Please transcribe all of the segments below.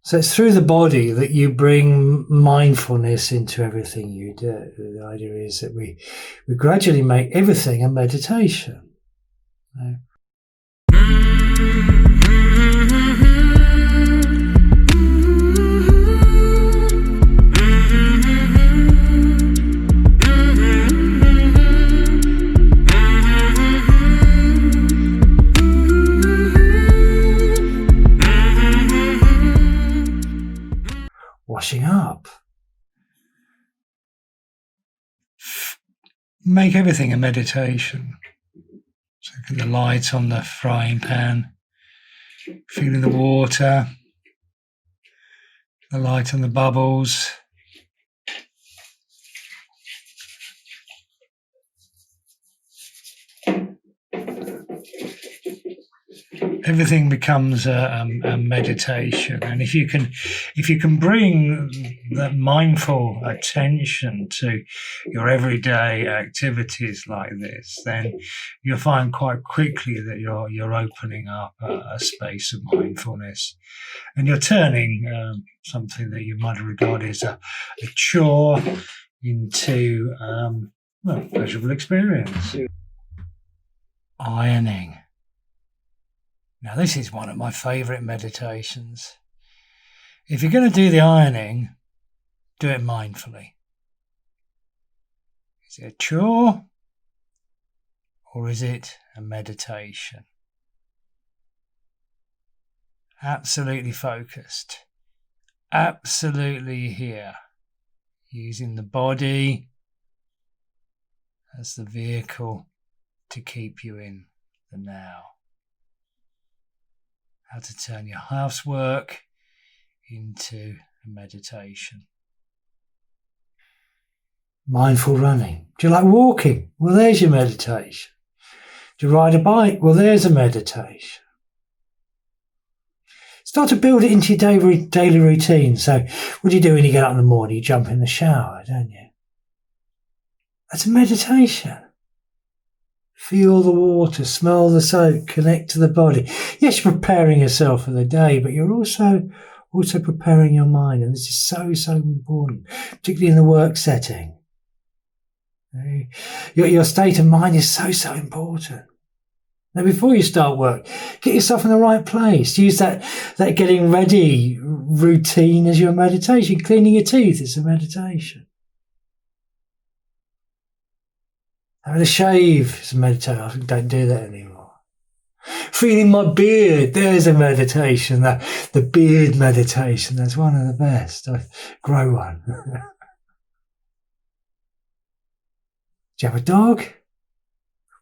So it's through the body that you bring mindfulness into everything you do. The idea is that we gradually make everything a meditation. Right? Washing up. Make everything a meditation. So the light on the frying pan, feeling the water, the light on the bubbles. Everything becomes a meditation, and if you can bring that mindful attention to your everyday activities like this, then you'll find quite quickly that you're opening up a space of mindfulness, and you're turning something that you might regard as a chore into a pleasurable experience. Ironing. Now, this is one of my favourite meditations. If you're going to do the ironing, do it mindfully. Is it a chore or is it a meditation? Absolutely focused, absolutely here, using the body as the vehicle to keep you in the now. How to turn your housework into a meditation. Mindful running. Do you like walking? Well, there's your meditation. Do you ride a bike? Well, there's a meditation. Start to build it into your daily routine. So what do you do when you get up in the morning? You jump in the shower, don't you? That's a meditation. Feel the water, smell the soap, connect to the body. Yes, you're preparing yourself for the day, but you're also preparing your mind. And this is so, so important, particularly in the work setting. Your state of mind is so, so important. Now, before you start work, get yourself in the right place. Use that getting ready routine as your meditation. Cleaning your teeth is a meditation. Having a shave is a meditation. I don't do that anymore. Feeling my beard, there's a meditation. The beard meditation, that's one of the best. I grow one. Do you have a dog?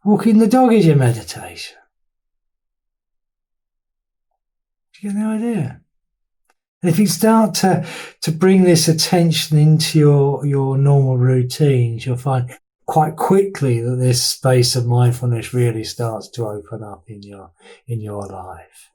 Walking the dog is your meditation. Do you get the idea? And if you start to bring this attention into your normal routines, you'll find quite quickly that this space of mindfulness really starts to open up in your life.